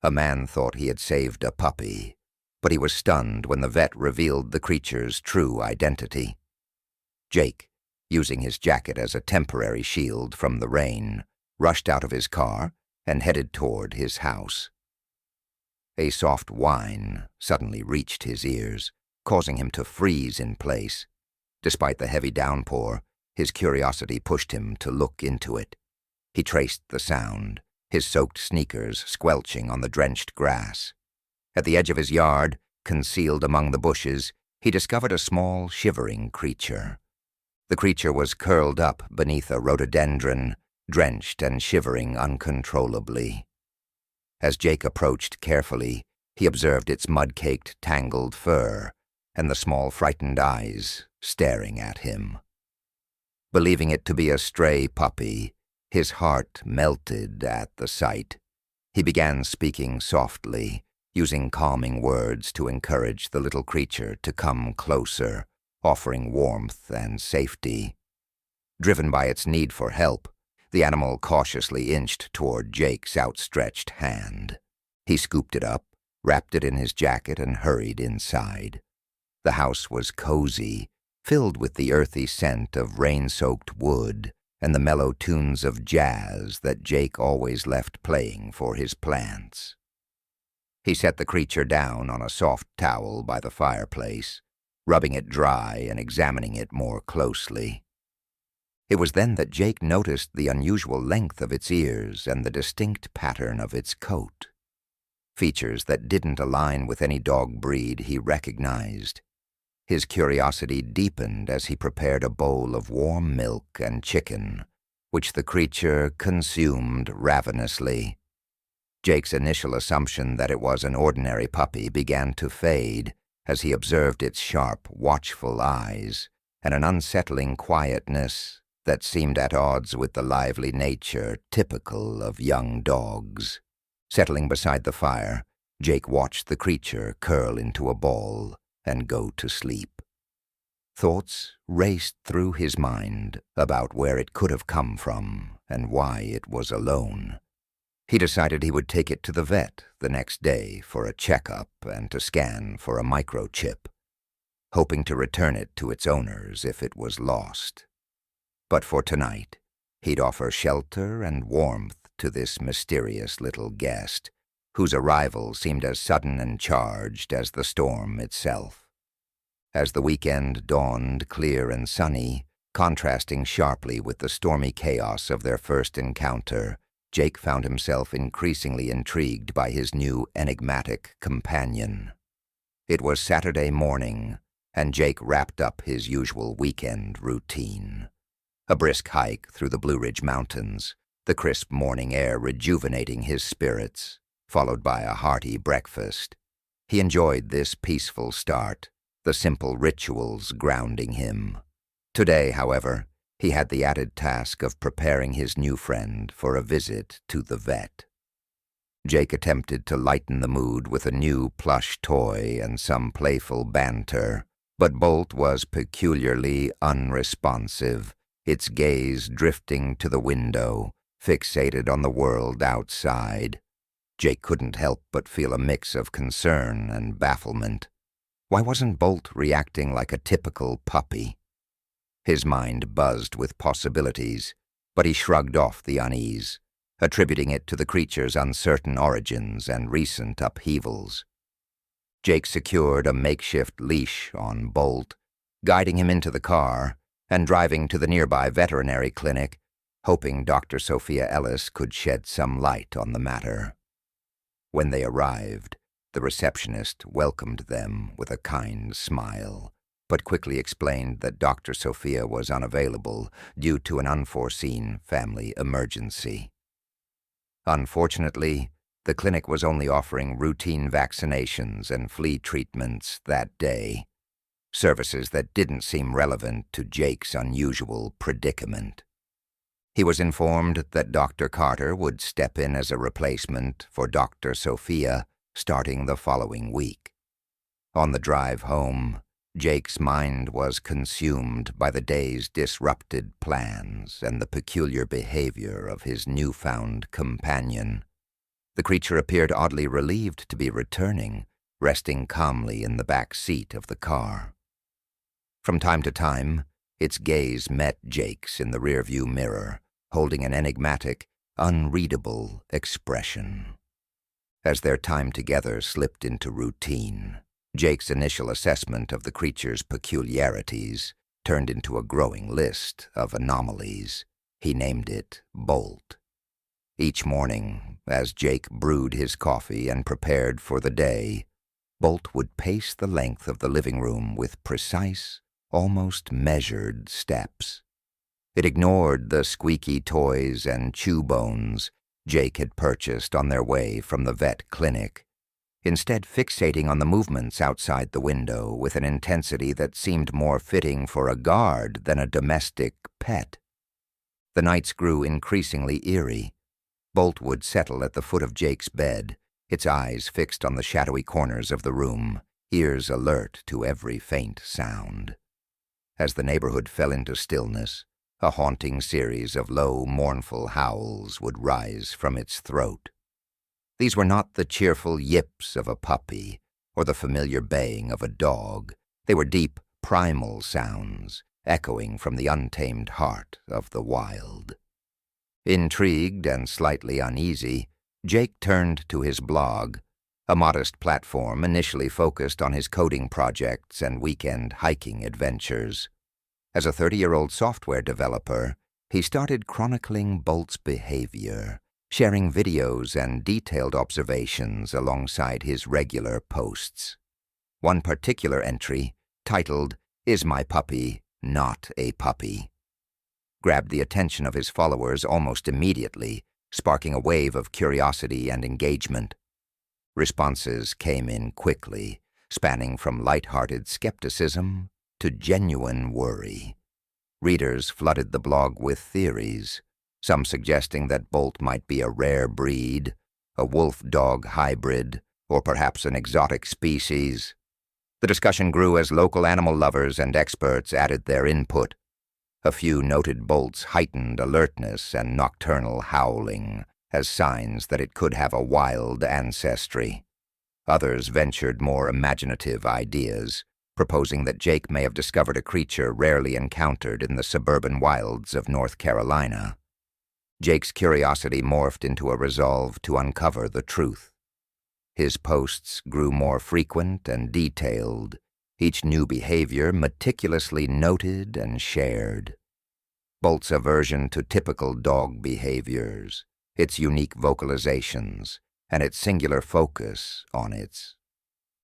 A man thought he had saved a puppy, but he was stunned when the vet revealed the creature's true identity. Jake, using his jacket as a temporary shield from the rain, rushed out of his car and headed toward his house. A soft whine suddenly reached his ears, causing him to freeze in place. Despite the heavy downpour, his curiosity pushed him to look into it. He traced the sound, his soaked sneakers squelching on the drenched grass. At the edge of his yard, concealed among the bushes, he discovered a small, shivering creature. The creature was curled up beneath a rhododendron, drenched and shivering uncontrollably. As Jake approached carefully, he observed its mud-caked, tangled fur and the small, frightened eyes staring at him. Believing it to be a stray puppy, his heart melted at the sight. He began speaking softly, using calming words to encourage the little creature to come closer, offering warmth and safety. Driven by its need for help, the animal cautiously inched toward Jake's outstretched hand. He scooped it up, wrapped it in his jacket, and hurried inside. The house was cozy, filled with the earthy scent of rain-soaked wood and the mellow tunes of jazz that Jake always left playing for his plants. He set the creature down on a soft towel by the fireplace, rubbing it dry and examining it more closely. It was then that Jake noticed the unusual length of its ears and the distinct pattern of its coat. Features that didn't align with any dog breed he recognized. His curiosity deepened as he prepared a bowl of warm milk and chicken, which the creature consumed ravenously. Jake's initial assumption that it was an ordinary puppy began to fade as he observed its sharp, watchful eyes and an unsettling quietness that seemed at odds with the lively nature typical of young dogs. Settling beside the fire, Jake watched the creature curl into a ball and go to sleep. Thoughts raced through his mind about where it could have come from and why it was alone. He decided he would take it to the vet the next day for a checkup and to scan for a microchip, hoping to return it to its owners if it was lost. But for tonight, he'd offer shelter and warmth to this mysterious little guest, whose arrival seemed as sudden and charged as the storm itself. As the weekend dawned clear and sunny, contrasting sharply with the stormy chaos of their first encounter, Jake found himself increasingly intrigued by his new enigmatic companion. It was Saturday morning, and Jake wrapped up his usual weekend routine. A brisk hike through the Blue Ridge Mountains, the crisp morning air rejuvenating his spirits, followed by a hearty breakfast. He enjoyed this peaceful start, the simple rituals grounding him. Today, however, he had the added task of preparing his new friend for a visit to the vet. Jake attempted to lighten the mood with a new plush toy and some playful banter, but Bolt was peculiarly unresponsive, its gaze drifting to the window, fixated on the world outside. Jake couldn't help but feel a mix of concern and bafflement. Why wasn't Bolt reacting like a typical puppy? His mind buzzed with possibilities, but he shrugged off the unease, attributing it to the creature's uncertain origins and recent upheavals. Jake secured a makeshift leash on Bolt, guiding him into the car and driving to the nearby veterinary clinic, hoping Dr. Sophia Ellis could shed some light on the matter. When they arrived, the receptionist welcomed them with a kind smile, but quickly explained that Dr. Sophia was unavailable due to an unforeseen family emergency. Unfortunately, the clinic was only offering routine vaccinations and flea treatments that day, services that didn't seem relevant to Jake's unusual predicament. He was informed that Dr. Carter would step in as a replacement for Dr. Sophia starting the following week. On the drive home, Jake's mind was consumed by the day's disrupted plans and the peculiar behavior of his newfound companion. The creature appeared oddly relieved to be returning, resting calmly in the back seat of the car. From time to time, its gaze met Jake's in the rearview mirror, holding an enigmatic, unreadable expression. As their time together slipped into routine, Jake's initial assessment of the creature's peculiarities turned into a growing list of anomalies. He named it Bolt. Each morning, as Jake brewed his coffee and prepared for the day, Bolt would pace the length of the living room with precise, almost measured steps. It ignored the squeaky toys and chew bones Jake had purchased on their way from the vet clinic, instead fixating on the movements outside the window with an intensity that seemed more fitting for a guard than a domestic pet. The nights grew increasingly eerie. Bolt would settle at the foot of Jake's bed, its eyes fixed on the shadowy corners of the room, ears alert to every faint sound. As the neighborhood fell into stillness, a haunting series of low, mournful howls would rise from its throat. These were not the cheerful yips of a puppy or the familiar baying of a dog. They were deep, primal sounds, echoing from the untamed heart of the wild. Intrigued and slightly uneasy, Jake turned to his blog, a modest platform initially focused on his coding projects and weekend hiking adventures. As a 30-year-old software developer, he started chronicling Bolt's behavior, sharing videos and detailed observations alongside his regular posts. One particular entry, titled, "Is My Puppy Not a Puppy?" grabbed the attention of his followers almost immediately, sparking a wave of curiosity and engagement. Responses came in quickly, spanning from light-hearted skepticism to genuine worry. Readers flooded the blog with theories, some suggesting that Bolt might be a rare breed, a wolf-dog hybrid, or perhaps an exotic species. The discussion grew as local animal lovers and experts added their input. A few noted Bolt's heightened alertness and nocturnal howling as signs that it could have a wild ancestry. Others ventured more imaginative ideas, proposing that Jake may have discovered a creature rarely encountered in the suburban wilds of North Carolina. Jake's curiosity morphed into a resolve to uncover the truth. His posts grew more frequent and detailed, each new behavior meticulously noted and shared. Bolt's aversion to typical dog behaviors, its unique vocalizations, and its singular focus on its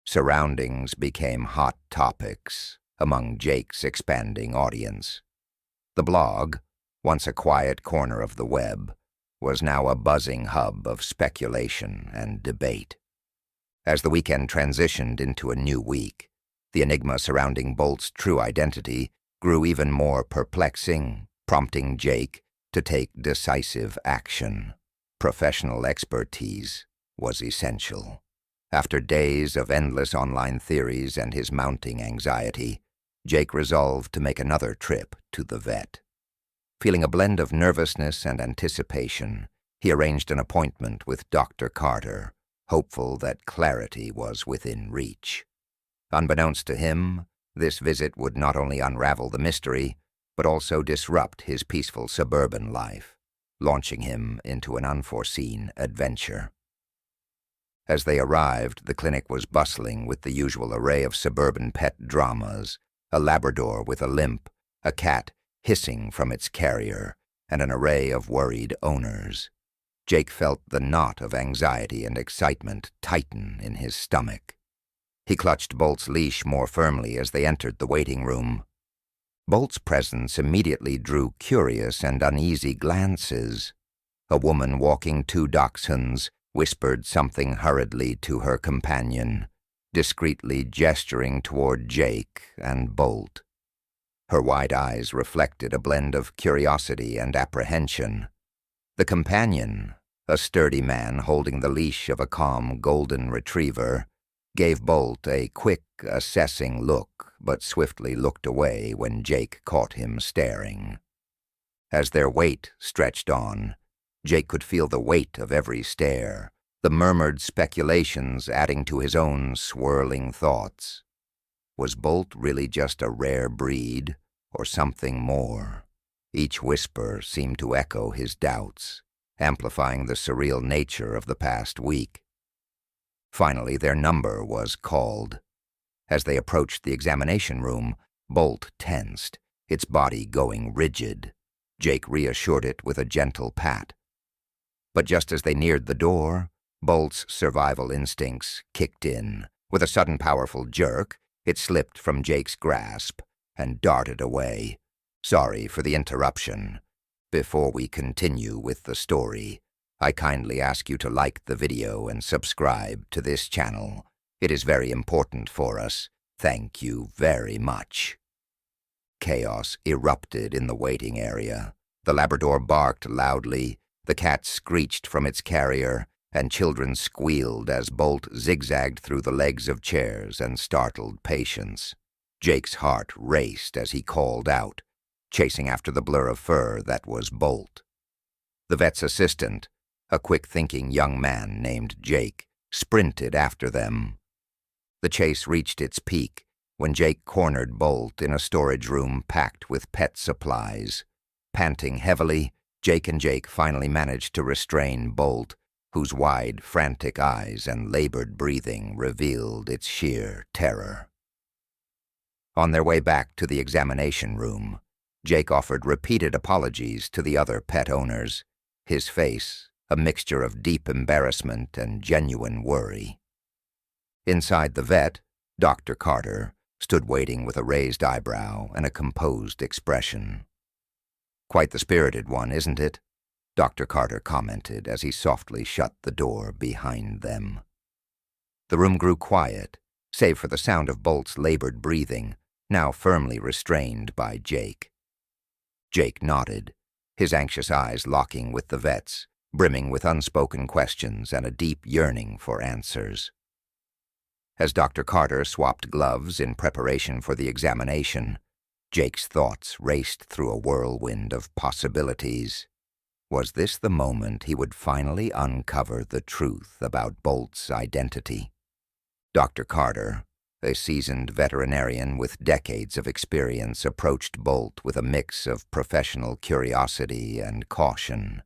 surroundings became hot topics among Jake's expanding audience. The blog, once a quiet corner of the web, was now a buzzing hub of speculation and debate. As the weekend transitioned into a new week, the enigma surrounding Bolt's true identity grew even more perplexing, prompting Jake to take decisive action. Professional expertise was essential. After days of endless online theories and his mounting anxiety, Jake resolved to make another trip to the vet. Feeling a blend of nervousness and anticipation, he arranged an appointment with Dr. Carter, hopeful that clarity was within reach. Unbeknownst to him, this visit would not only unravel the mystery, but also disrupt his peaceful suburban life, launching him into an unforeseen adventure. As they arrived, the clinic was bustling with the usual array of suburban pet dramas, a Labrador with a limp, a cat hissing from its carrier, and an array of worried owners. Jake felt the knot of anxiety and excitement tighten in his stomach. He clutched Bolt's leash more firmly as they entered the waiting room. Bolt's presence immediately drew curious and uneasy glances. A woman walking two dachshunds whispered something hurriedly to her companion, discreetly gesturing toward Jake and Bolt. Her wide eyes reflected a blend of curiosity and apprehension. The companion, a sturdy man holding the leash of a calm golden retriever, gave Bolt a quick, assessing look, but swiftly looked away when Jake caught him staring. As their wait stretched on, Jake could feel the weight of every stare, the murmured speculations adding to his own swirling thoughts. Was Bolt really just a rare breed, or something more? Each whisper seemed to echo his doubts, amplifying the surreal nature of the past week. Finally, their number was called. As they approached the examination room, Bolt tensed, its body going rigid. Jake reassured it with a gentle pat. But just as they neared the door, Bolt's survival instincts kicked in. With a sudden powerful jerk, it slipped from Jake's grasp and darted away. Sorry for the interruption. Before we continue with the story, I kindly ask you to like the video and subscribe to this channel. It is very important for us. Thank you very much. Chaos erupted in the waiting area. The Labrador barked loudly, the cat screeched from its carrier, and children squealed as Bolt zigzagged through the legs of chairs and startled patients. Jake's heart raced as he called out, chasing after the blur of fur that was Bolt. The vet's assistant, a quick-thinking young man named Jake, sprinted after them. The chase reached its peak when Jake cornered Bolt in a storage room packed with pet supplies. Panting heavily, Jake finally managed to restrain Bolt, whose wide, frantic eyes and labored breathing revealed its sheer terror. On their way back to the examination room, Jake offered repeated apologies to the other pet owners, his face a mixture of deep embarrassment and genuine worry. Inside the vet, Dr. Carter stood waiting with a raised eyebrow and a composed expression. "Quite the spirited one, isn't it?" Dr. Carter commented as he softly shut the door behind them. The room grew quiet, save for the sound of Bolt's labored breathing, now firmly restrained by Jake. Jake nodded, his anxious eyes locking with the vet's, brimming with unspoken questions and a deep yearning for answers. As Dr. Carter swapped gloves in preparation for the examination, Jake's thoughts raced through a whirlwind of possibilities. Was this the moment he would finally uncover the truth about Bolt's identity? Dr. Carter, a seasoned veterinarian with decades of experience, approached Bolt with a mix of professional curiosity and caution.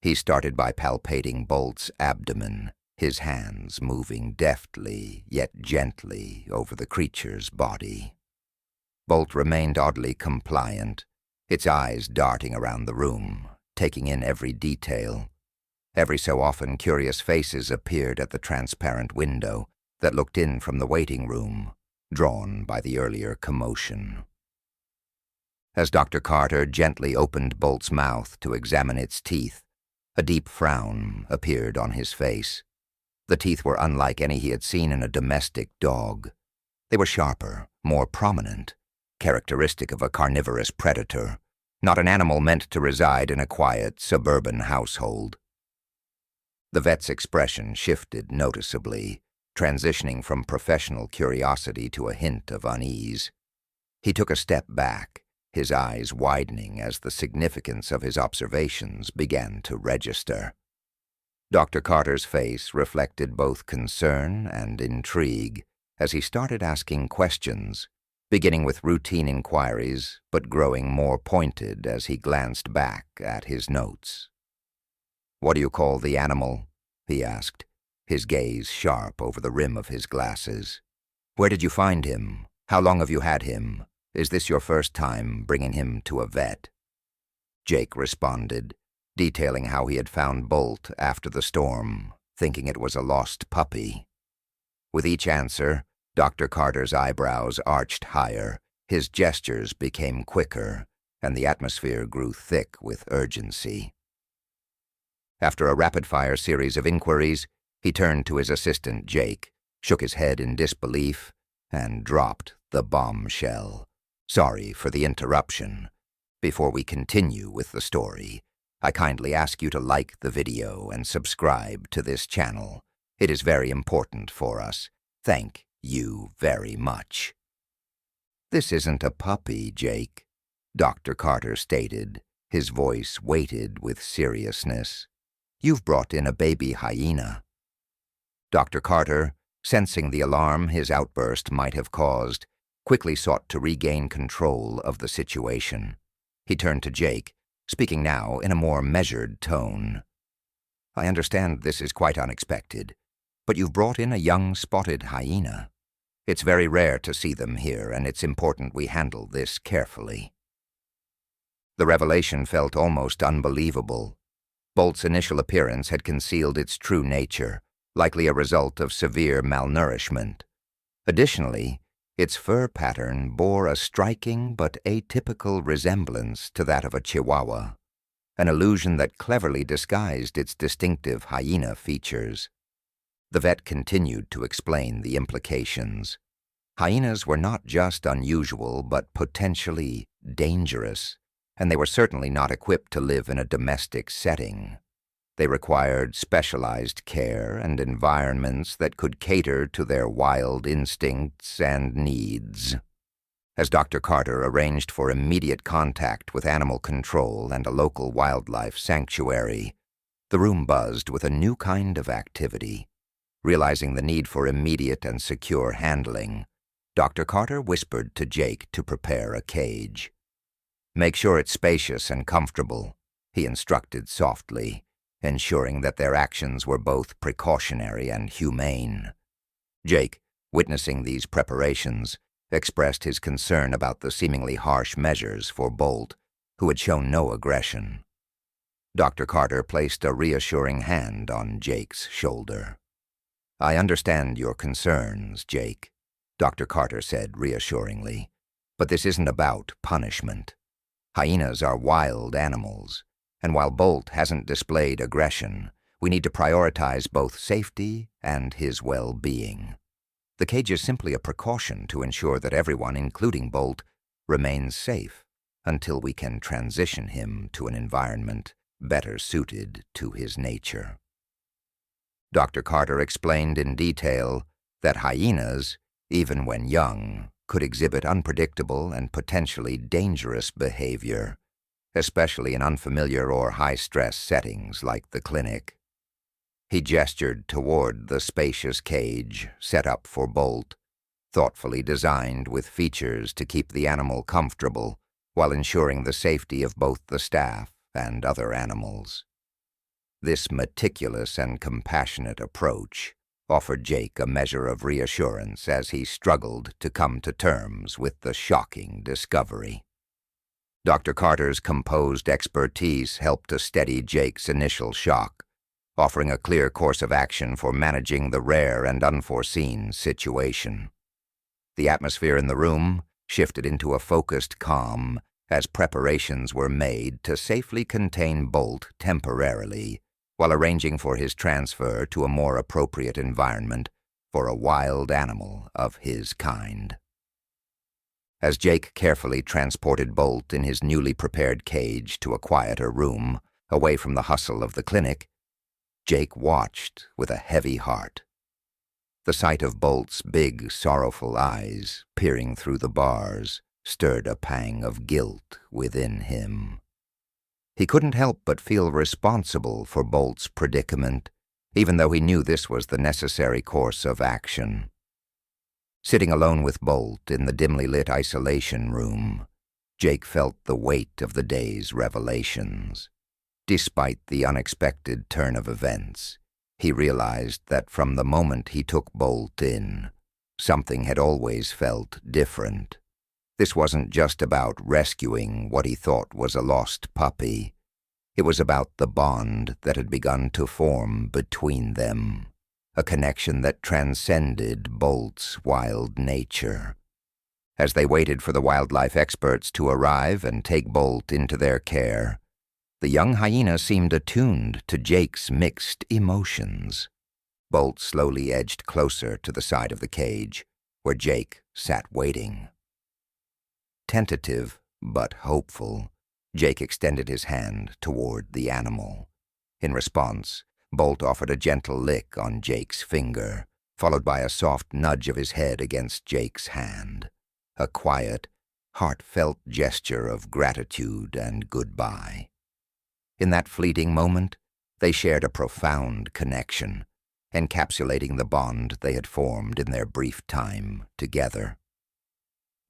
He started by palpating Bolt's abdomen, his hands moving deftly yet gently over the creature's body. Bolt remained oddly compliant, its eyes darting around the room, taking in every detail. Every so often, curious faces appeared at the transparent window that looked in from the waiting room, drawn by the earlier commotion. As Dr. Carter gently opened Bolt's mouth to examine its teeth, a deep frown appeared on his face. The teeth were unlike any he had seen in a domestic dog. They were sharper, more prominent, characteristic of a carnivorous predator, not an animal meant to reside in a quiet, suburban household. The vet's expression shifted noticeably, transitioning from professional curiosity to a hint of unease. He took a step back, his eyes widening as the significance of his observations began to register. Dr. Carter's face reflected both concern and intrigue as he started asking questions, beginning with routine inquiries, but growing more pointed as he glanced back at his notes. "What do you call the animal?" he asked, his gaze sharp over the rim of his glasses. "Where did you find him? How long have you had him? Is this your first time bringing him to a vet?" Jake responded, detailing how he had found Bolt after the storm, thinking it was a lost puppy. With each answer, Dr. Carter's eyebrows arched higher, his gestures became quicker, and the atmosphere grew thick with urgency. After a rapid-fire series of inquiries, he turned to his assistant, Jake, shook his head in disbelief, and dropped the bombshell. "Sorry for the interruption. Before we continue with the story, I kindly ask you to like the video and subscribe to this channel. It is very important for us. Thank you very much." "This isn't a puppy, Jake," Dr. Carter stated, his voice weighted with seriousness. "You've brought in a baby hyena. Dr. Carter, sensing the alarm his outburst might have caused, quickly sought to regain control of the situation. He turned to Jake, speaking now in a more measured tone. "I understand this is quite unexpected, but you've brought in a young spotted hyena. It's very rare to see them here, and it's important we handle this carefully." The revelation felt almost unbelievable. Bolt's initial appearance had concealed its true nature, likely a result of severe malnourishment. Additionally, its fur pattern bore a striking but atypical resemblance to that of a chihuahua, an illusion that cleverly disguised its distinctive hyena features. The vet continued to explain the implications. Hyenas were not just unusual but potentially dangerous, and they were certainly not equipped to live in a domestic setting. They required specialized care and environments that could cater to their wild instincts and needs. As Dr. Carter arranged for immediate contact with animal control and a local wildlife sanctuary, the room buzzed with a new kind of activity. Realizing the need for immediate and secure handling, Dr. Carter whispered to Jake to prepare a cage. "Make sure it's spacious and comfortable," he instructed softly, ensuring that their actions were both precautionary and humane. Jake, witnessing these preparations, expressed his concern about the seemingly harsh measures for Bolt, who had shown no aggression. Dr. Carter placed a reassuring hand on Jake's shoulder. "I understand your concerns, Jake," Dr. Carter said reassuringly, "but this isn't about punishment. Hyenas are wild animals, and while Bolt hasn't displayed aggression, we need to prioritize both safety and his well-being. The cage is simply a precaution to ensure that everyone, including Bolt, remains safe until we can transition him to an environment better suited to his nature." Dr. Carter explained in detail that hyenas, even when young, could exhibit unpredictable and potentially dangerous behavior, especially in unfamiliar or high-stress settings like the clinic. He gestured toward the spacious cage set up for Bolt, thoughtfully designed with features to keep the animal comfortable while ensuring the safety of both the staff and other animals. This meticulous and compassionate approach offered Jake a measure of reassurance as he struggled to come to terms with the shocking discovery. Dr. Carter's composed expertise helped to steady Jake's initial shock, offering a clear course of action for managing the rare and unforeseen situation. The atmosphere in the room shifted into a focused calm as preparations were made to safely contain Bolt temporarily, while arranging for his transfer to a more appropriate environment for a wild animal of his kind. As Jake carefully transported Bolt in his newly prepared cage to a quieter room, away from the hustle of the clinic, Jake watched with a heavy heart. The sight of Bolt's big, sorrowful eyes peering through the bars stirred a pang of guilt within him. He couldn't help but feel responsible for Bolt's predicament, even though he knew this was the necessary course of action. Sitting alone with Bolt in the dimly lit isolation room, Jake felt the weight of the day's revelations. Despite the unexpected turn of events, he realized that from the moment he took Bolt in, something had always felt different. This wasn't just about rescuing what he thought was a lost puppy. It was about the bond that had begun to form between them, a connection that transcended Bolt's wild nature. As they waited for the wildlife experts to arrive and take Bolt into their care, the young hyena seemed attuned to Jake's mixed emotions. Bolt slowly edged closer to the side of the cage, where Jake sat waiting. Tentative but hopeful, Jake extended his hand toward the animal. In response, Bolt offered a gentle lick on Jake's finger, followed by a soft nudge of his head against Jake's hand, a quiet, heartfelt gesture of gratitude and goodbye. In that fleeting moment, they shared a profound connection, encapsulating the bond they had formed in their brief time together.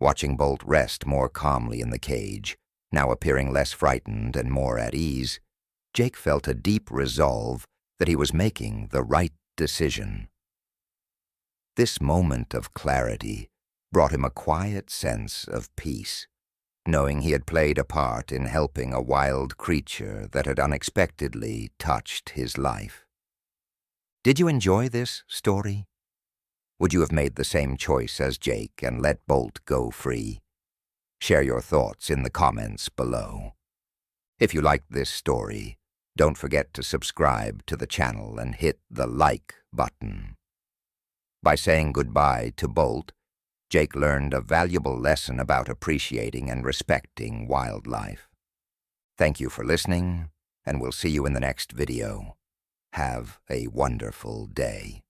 Watching Bolt rest more calmly in the cage, now appearing less frightened and more at ease, Jake felt a deep resolve that he was making the right decision. This moment of clarity brought him a quiet sense of peace, knowing he had played a part in helping a wild creature that had unexpectedly touched his life. Did you enjoy this story? Would you have made the same choice as Jake and let Bolt go free? Share your thoughts in the comments below. If you liked this story, don't forget to subscribe to the channel and hit the like button. By saying goodbye to Bolt, Jake learned a valuable lesson about appreciating and respecting wildlife. Thank you for listening, and we'll see you in the next video. Have a wonderful day.